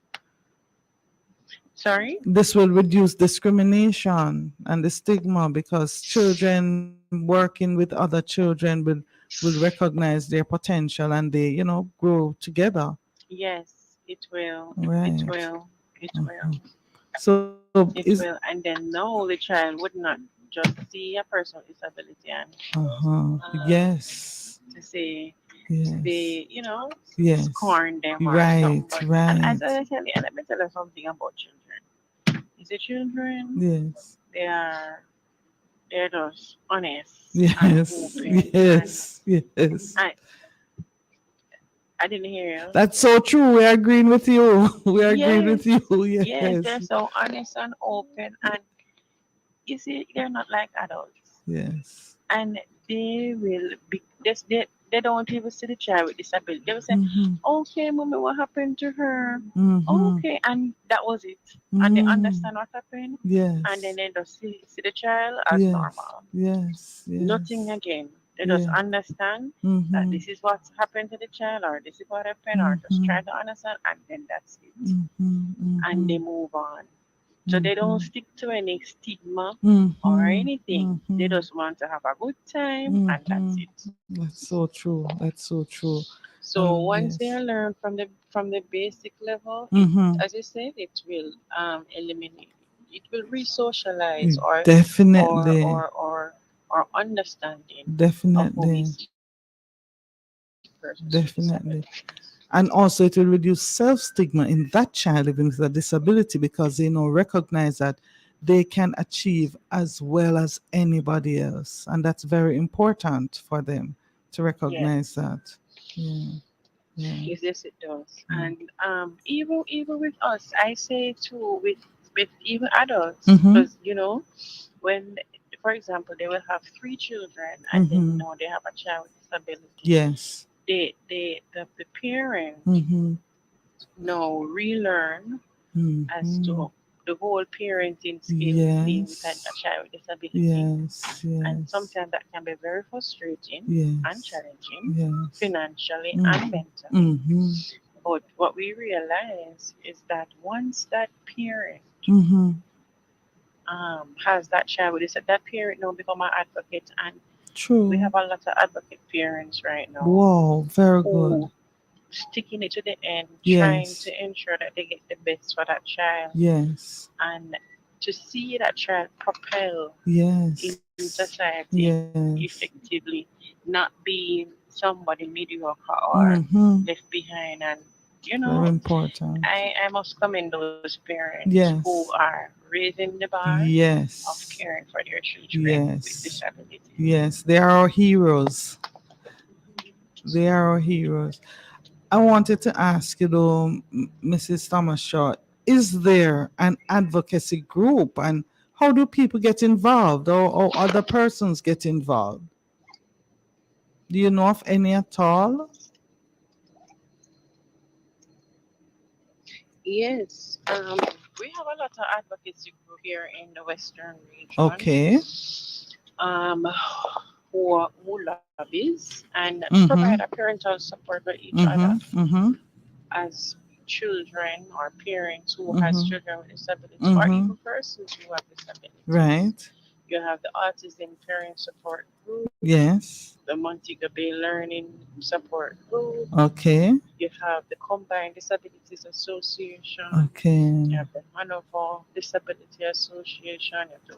Sorry? This will reduce discrimination and the stigma because children working with other children will recognize their potential and they, grow together. Yes, it will. It Right. will. It will. Mhm. So is It will. And then no, the child would not just see a person with disability and uh-huh. um, Yes. to say to Yes. be, Yes. scorn them or something. Right. But and as Right. I tell you, and let me tell you something about children. Is the children Yes. they are they're just honest and Yes. open and Yes. Yes. I I didn't hear you. That's so true. We're agreeing with you. We're agreeing with Yes, you. yes, Yes. they're so honest and open and you see they're not like adults. Yes. And they will be this they they don't even see the child with disability. They will say, Mm-hmm. "Okay, mommy, what happened to her? Mm-hmm. Okay," and that was it. And they Mm. understand what happened, and then Yes. they just see the child as Yes. normal. Yes. Nothing Yes. again. They just Yeah. understand that Mm-hmm. this is what's happened to the child, or this is what happened, or just Mm-hmm. try to understand, and then that's it. Mm-hmm. And Mm-hmm. they move on. So they don't Mm-hmm. stick to any stigma or Mm-hmm. anything. They Mm-hmm. just want to have a good time, and that's Mm-hmm. it. That's so true. That's so true. So once they Yes. learn from the basic level, it, Mm-hmm. as you said, it will eliminate. It will re-socialize or Definitely. or or or understanding of who we Definitely. see persons with disabilities. Definitely. And also, it will reduce self stigma in that child living with a disability because they know recognize that they can achieve as well as anybody else. And that's very important for them to recognize Yes. that. Yeah, yeah, Yes, it does. yeah. And even with us, I say too with even adults, Mm-hmm, because when, for example, they will have three children, and then mm-hmm. they have a child with disability. Yes. The parent Mm-hmm, now relearn as mm-hmm. to the whole parenting skills being with a Yes, child with disability, yes, and yes, sometimes that can be very frustrating and yes, challenging yes. financially and Mm-hmm, mentally. mm-hmm, But what we realize is that once that parent mm-hmm. has that child with this, that parent now become an advocate, and we True. have a lot of advocate parents right now Wow, very good. who sticking it to the end, trying to Yes, ensure that they get the best for that child, yes, and to see that child propel in yes, society yes. effectively, not being somebody mediocre or Mm-hmm. left behind. And you Very know, important. I must commend those parents who Yes, are raising the bar of yes, caring for their children with yes, disabilities. yes. They are our heroes. They are our heroes. I wanted to ask you though, Mrs. Thomas Shaw, is there an advocacy group and how do people get involved or other persons get involved? Do you know of any at all? Yes, we have a lot of advocacy group here in the Western region, Okay. um, who lobbies and provide a Mm-hmm. parental support for each other Mm-hmm. Mm-hmm. as children or parents who has Mm-hmm. children with disabilities, or Mm-hmm. even persons who have disabilities. Right. You have the Autism Parent Support Group, Yes. the Montego Bay Learning Support Group. Okay. You have the Combined Disabilities Association. You Okay. have the Hanover Disability Association. You have the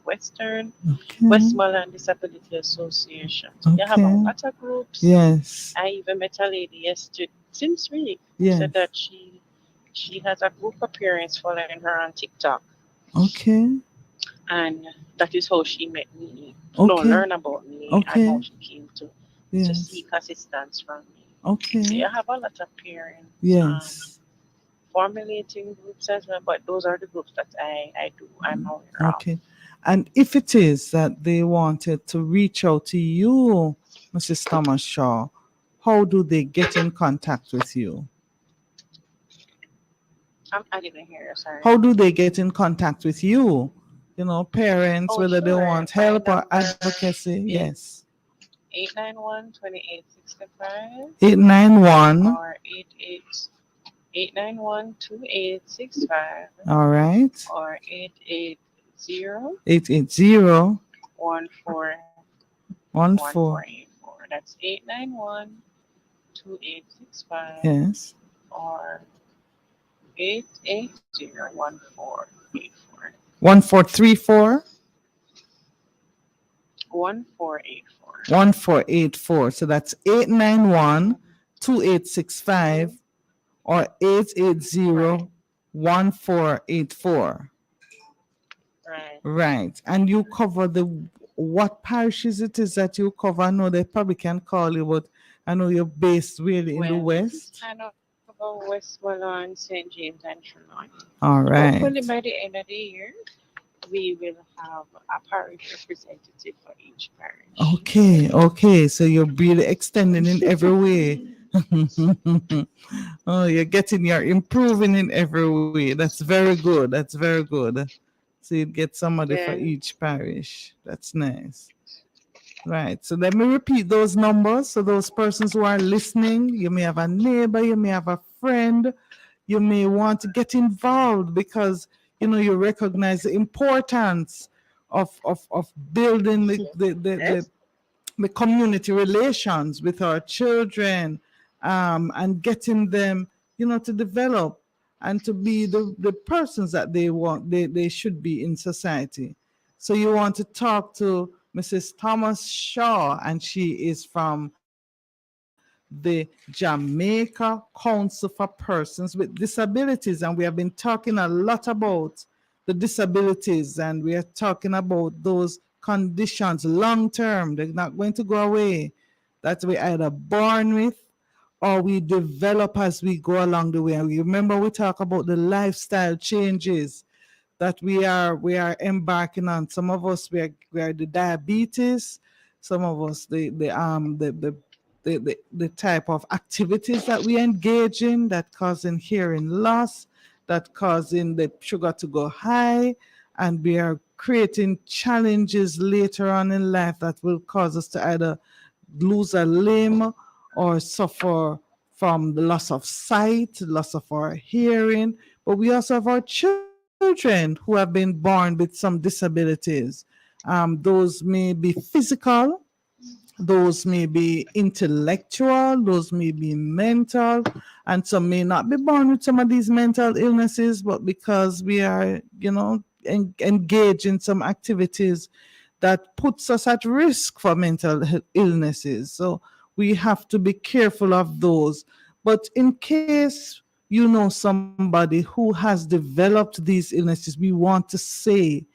Okay. Westmoreland Disability Association. So you have a Okay. lot of groups. Yes. I even met a lady yesterday, since week, who said Yes. that she has a group of parents following her on TikTok, Okay. and that is how she met me. No, Okay. learn about me and how Okay. she came to Yes. seek assistance from me. So Okay. you have a lot of parents Yes. formulating groups as well, but those are the groups that I'm aware of. Okay. And if it is that they wanted to reach out to you, Mrs. Thomas Shaw, how do they get in contact with you? I didn't hear you, sorry. How do they get in contact with you? Parents, Oh, whether they sure. want My help or number advocacy. is Yes. 891-2865 891. or 891-2865 All right. or 880 880 14. 141484. That's 891-2865 Yes. or 880-1484. 1434. 1484. 1484. So that's 891 2865 or Right, 880 1484. right. Right. And you cover what parishes it is that you cover? I know they probably can call you, but I know you're based really in the Well, it is West. Hanover, Westmoreland, St. James, and Trelawney. All Hopefully right. by the end of the year, we will have a parish representative for each parish. Okay. So you're really extending in every way. Oh, you're improving in every way. That's very good. That's very good. So you'd get somebody for Then, each parish. That's nice. Right. So let me repeat those numbers. So those persons who are listening, you may have a neighbor, you may have a friend, you may want to get involved because you recognize the importance of building yes, the community relations with our children, and getting them to develop and to be the persons that they should be in society. So you want to talk to Mrs. Thomas Shaw, and she is from the Jamaica Council for Persons with Disabilities. And we have been talking a lot about the disabilities, and we are talking about those conditions long term. They're not going to go away. That we either born with or we develop as we go along the way. And remember, we talk about the lifestyle changes that we are embarking on. Some of us we are the diabetes, some of us the type of activities that we engage in that causing hearing loss, that causing the sugar to go high, and we are creating challenges later on in life that will cause us to either lose a limb or suffer from the loss of sight, loss of our hearing. But we also have our children who have been born with some disabilities. Those may be physical, those may be intellectual, those may be mental, and some may not be born with some of these mental illnesses, but because we are, engaged in some activities that puts us at risk for mental illnesses. So we have to be careful of those. But in case you know somebody who has developed these illnesses, we want to say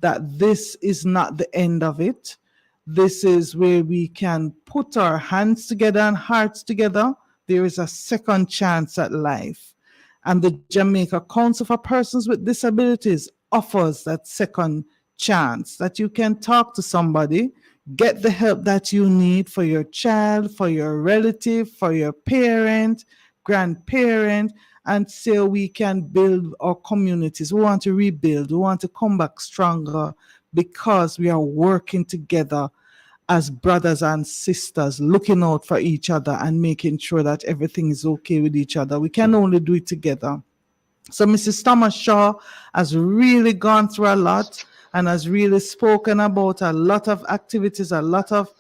that this is not the end of it. This is where we can put our hands together and hearts together. There is a second chance at life. And the Jamaica Council for Persons with Disabilities offers that second chance that you can talk to somebody, get the help that you need for your child, for your relative, for your parent, grandparent, and so we can build our communities. We want to rebuild, we want to come back stronger because we are working together as brothers and sisters, looking out for each other and making sure that everything is okay with each other. We can only do it together. So Mrs. Thomas Shaw has really gone through a lot and has really spoken about a lot of activities, a lot of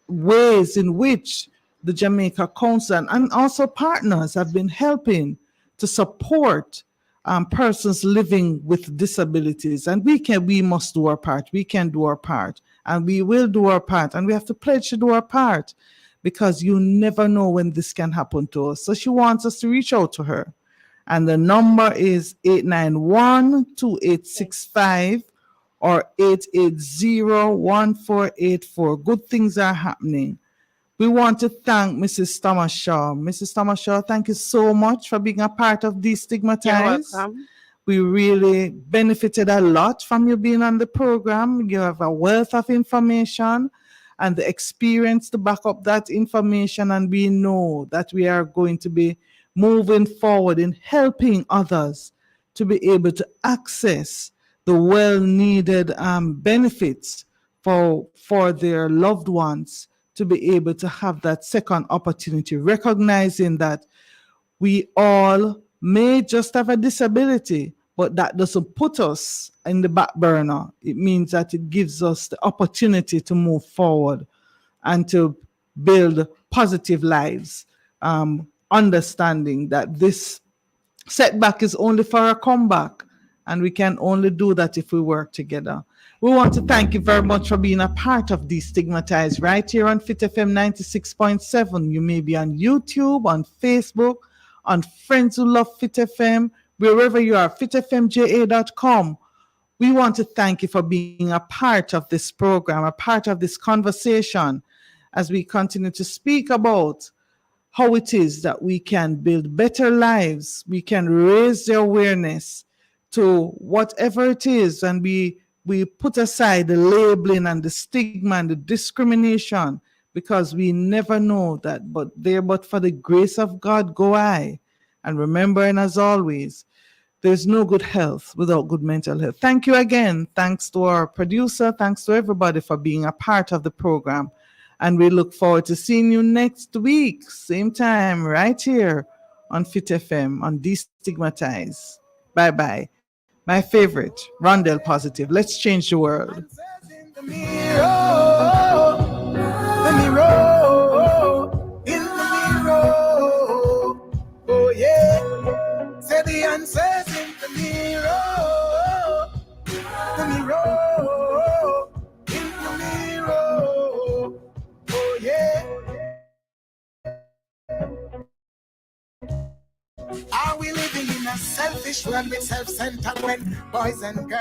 ways in which the Jamaica Council and also partners have been helping to support persons living with disabilities. And we must do our part. We can do our part, and we will do our part, and we have to pledge to do our part because you never know when this can happen to us. So she wants us to reach out to her. And the number is 891-2865 or 880-1484. Good things are happening. We want to thank Mrs. Thomas Shaw. Mrs. Thomas Shaw, thank you so much for being a part of you're Destigmatize. welcome. We really benefited a lot from you being on the program. You have a wealth of information and the experience to back up that information. And we know that we are going to be moving forward in helping others to be able to access the well-needed benefits for their loved ones to be able to have that second opportunity, recognizing that we all may just have a disability, but that doesn't put us in the back burner. It means that it gives us the opportunity to move forward and to build positive lives, understanding that this setback is only for a comeback, and we can only do that if we work together. We want to thank you very much for being a part of Destigmatize right here on Fit FM 96.7. You may be on YouTube, on Facebook, on Friends Who Love Fit FM, wherever you are, fitfmja.com. We want to thank you for being a part of this program, a part of this conversation as we continue to speak about how it is that we can build better lives, we can raise the awareness to whatever it is, and we put aside the labeling and the stigma and the discrimination, because we never know that but for the grace of God go I. And remembering, as always, there's no good health without good mental health. Thank you again. Thanks to our producer. Thanks to everybody for being a part of the program. And we look forward to seeing you next week, same time, right here on Fit FM on Destigmatize. Bye bye. My favorite, Rondell Positive. Let's change the world. The mirror, in the mirror, oh yeah. Say the answers in the mirror, in the mirror, oh yeah. Are we living in a selfish world with self-centered when boys and girls